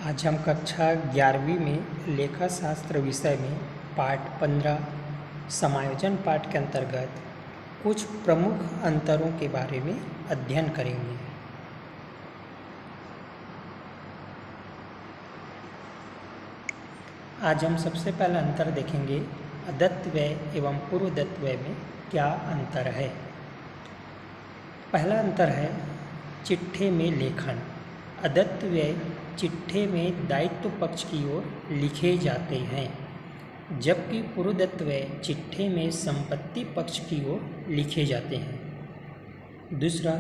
आज हम कक्षा 11वीं में लेखा शास्त्र विषय में पाठ 15 समायोजन पाठ के अंतर्गत कुछ प्रमुख अंतरों के बारे में अध्ययन करेंगे। आज हम सबसे पहला अंतर देखेंगे, अदत्त व्यय एवं पूर्वदत्त व्यय में क्या अंतर है। पहला अंतर है चिट्ठे में लेखन। अदत्त व्यय चिट्ठे में दायित्व पक्ष की ओर लिखे जाते हैं, जबकि पूर्वदत्त व्यय चिट्ठे में संपत्ति पक्ष की ओर लिखे जाते हैं। दूसरा,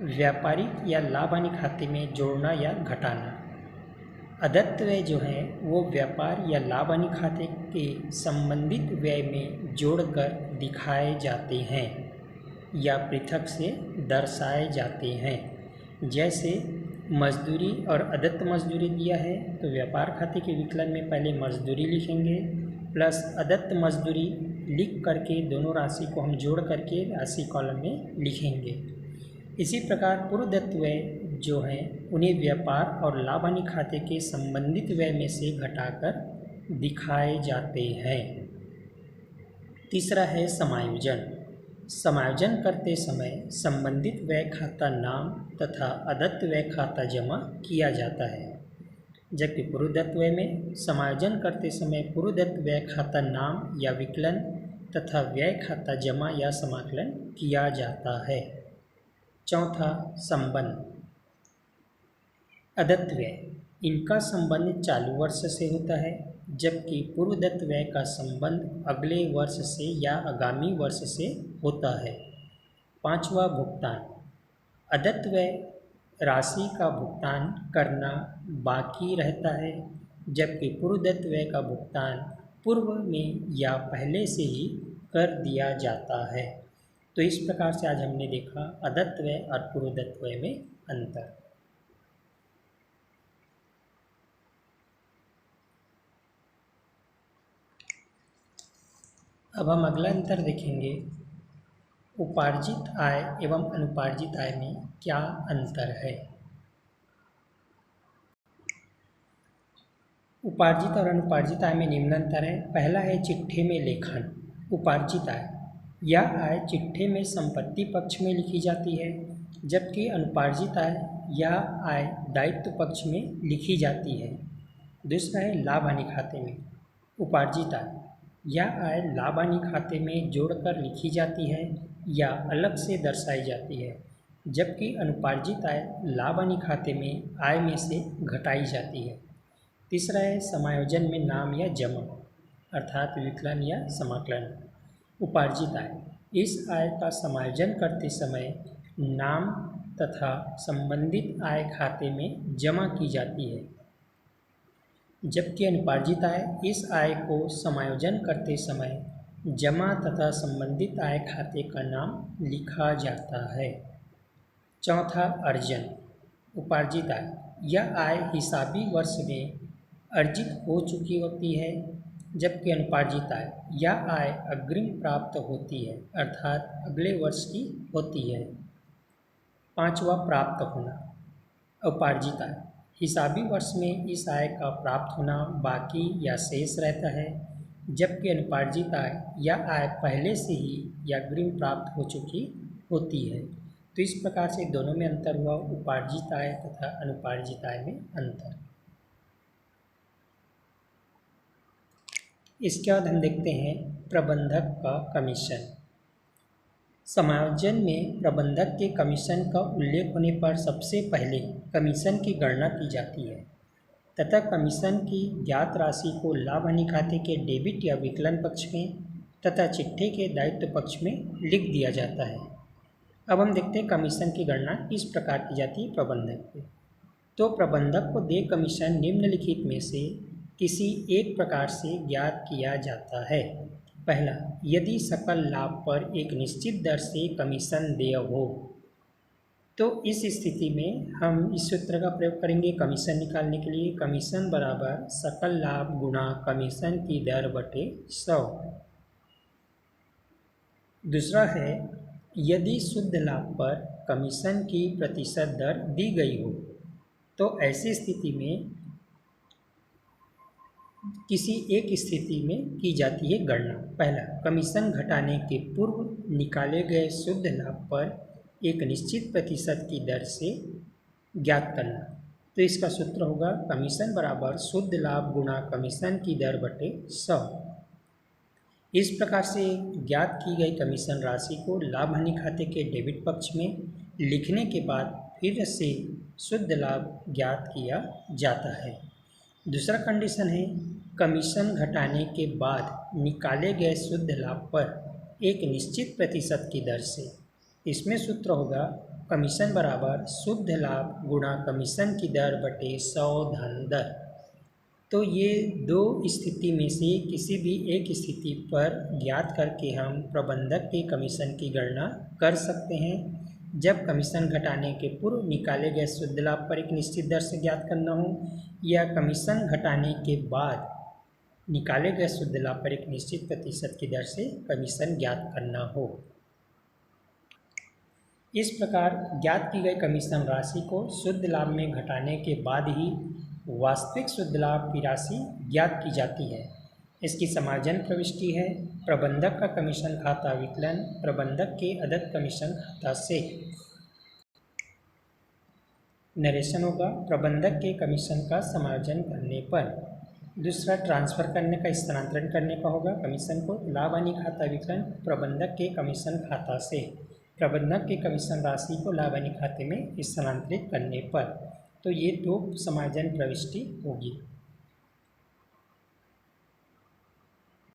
व्यापारिक या लाभ हानि खाते में जोड़ना या घटाना। अदत्त व्यय जो है वो व्यापार या लाभ हानि खाते के संबंधित व्यय में जोड़कर दिखाए जाते हैं या पृथक से दर्शाए जाते हैं। जैसे मजदूरी और अदत्त मजदूरी दिया है तो व्यापार खाते के विकलन में पहले मजदूरी लिखेंगे प्लस अदत्त मजदूरी लिख करके दोनों राशि को हम जोड़ करके राशि कॉलम में लिखेंगे। इसी प्रकार पूर्वदत्त व्यय जो है उन्हें व्यापार और लाभ हानि खाते के संबंधित व्यय में से घटाकर दिखाए जाते हैं। तीसरा है समायोजन। समायोजन करते समय संबंधित व्यय खाता नाम तथा अदत्त व्यय खाता जमा किया जाता है, जबकि पूर्वदत्त व्यय में समायोजन करते समय पूर्वदत्त व्यय खाता नाम या विकलन तथा व्यय खाता जमा या समाकलन किया जाता है। चौथा, संबंध। अदत्त व्यय इनका संबंध चालू वर्ष से होता है, जबकि पूर्वदत्त व्यय का संबंध अगले वर्ष से या आगामी वर्ष से होता है। पांचवा, भुगतान। अदत्त व्यय राशि का भुगतान करना बाकी रहता है, जबकि पूर्वदत्त व्यय का भुगतान पूर्व में या पहले से ही कर दिया जाता है। तो इस प्रकार से आज हमने देखा अदत्त व्यय और पूर्वदत्त व्यय में अंतर। अब हम अगला अंतर देखेंगे, उपार्जित आय एवं अनुपार्जित आय में क्या अंतर है। उपार्जित और अनुपार्जित आय में निम्न अंतर है। पहला है चिट्ठे में लेखन। उपार्जित आय, यह आय चिट्ठे में संपत्ति पक्ष में लिखी जाती है, जबकि अनुपार्जित आय, यह आय दायित्व पक्ष में लिखी जाती है। दूसरा है लाभ हानि खाते में। उपार्जित आय, यह आय लाभ हानि खाते में जोड़कर लिखी जाती है या अलग से दर्शाई जाती है, जबकि अनुपार्जित आय लाभ हानि खाते में आय में से घटाई जाती है। तीसरा है समायोजन में नाम या जमा अर्थात विकलन या समाकलन। उपार्जित आय, इस आय का समायोजन करते समय नाम तथा संबंधित आय खाते में जमा की जाती है, जबकि अनुपार्जित आय, इस आय को समायोजन करते समय जमा तथा संबंधित आय खाते का नाम लिखा जाता है। चौथा, अर्जन। उपार्जित आय, यह आय हिसाबी वर्ष में अर्जित हो चुकी होती है, जबकि अनुपार्जित आय, यह आय अग्रिम प्राप्त होती है अर्थात अगले वर्ष की होती है। पांचवा, प्राप्त होना। उपार्जित आय, हिसाबी वर्ष में इस आय का प्राप्त होना बाकी या शेष रहता है, जबकि अनुपार्जित आय, यह आय पहले से ही या अग्रिम प्राप्त हो चुकी होती है। तो इस प्रकार से दोनों में अंतर हुआ, उपार्जित आय तथा अनुपार्जित आय में अंतर। इसके बाद हम देखते हैं प्रबंधक का कमीशन। समायोजन में प्रबंधक के कमीशन का उल्लेख होने पर सबसे पहले कमीशन की गणना की जाती है तथा कमीशन की ज्ञात राशि को लाभ हानि खाते के डेबिट या विकलन पक्ष में तथा चिट्ठे के दायित्व पक्ष में लिख दिया जाता है। अब हम देखते हैं कमीशन की गणना किस प्रकार की जाती है प्रबंधक पे। तो प्रबंधक को देय कमीशन निम्नलिखित में से किसी एक प्रकार से ज्ञात किया जाता है। पहला, यदि सकल लाभ पर एक निश्चित दर से कमीशन देय हो, तो इस स्थिति में हम इस सूत्र का प्रयोग करेंगे कमीशन निकालने के लिए। कमीशन बराबर सकल लाभ गुणा कमीशन की दर बटे 100। दूसरा है, यदि शुद्ध लाभ पर कमीशन की प्रतिशत दर दी गई हो, तो ऐसी स्थिति में किसी एक स्थिति में की जाती है गणना। पहला, कमीशन घटाने के पूर्व निकाले गए शुद्ध लाभ पर एक निश्चित प्रतिशत की दर से ज्ञात करना। तो इसका सूत्र होगा कमीशन बराबर शुद्ध लाभ गुणा कमीशन की दर बटे 100। इस प्रकार से ज्ञात की गई कमीशन राशि को लाभ हानि खाते के डेबिट पक्ष में लिखने के बाद फिर से शुद्ध लाभ ज्ञात किया जाता है। दूसरा कंडीशन है कमीशन घटाने के बाद निकाले गए शुद्ध लाभ पर एक निश्चित प्रतिशत की दर से। इसमें सूत्र होगा कमीशन बराबर शुद्ध लाभ गुणा कमीशन की दर बटे 100 धन दर। तो ये दो स्थिति में से किसी भी एक स्थिति पर ज्ञात करके हम प्रबंधक के कमीशन की गणना कर सकते हैं। जब कमीशन घटाने के पूर्व निकाले गए शुद्ध लाभ पर एक निश्चित दर से ज्ञात करना हो या कमीशन घटाने के बाद निकाले गए शुद्ध लाभ पर एक निश्चित प्रतिशत की दर से कमीशन ज्ञात करना हो। इस प्रकार ज्ञात की गई कमीशन राशि को शुद्ध लाभ में घटाने के बाद ही वास्तविक शुद्ध लाभ की राशि ज्ञात की जाती है। इसकी समार्जन प्रविष्टि है प्रबंधक का कमीशन खाता विकलन प्रबंधक के अदत्त कमीशन खाता से। नरेशन होगा प्रबंधक के कमीशन का समार्जन करने पर। दूसरा, ट्रांसफ़र करने का स्थानांतरण करने का होगा कमीशन को लाभ हानि खाता विकलन प्रबंधक के कमीशन खाता से प्रबंधक के कमीशन राशि को लाभ हानि खाते में स्थानांतरित करने पर। तो ये दो समार्जन प्रविष्टि होगी।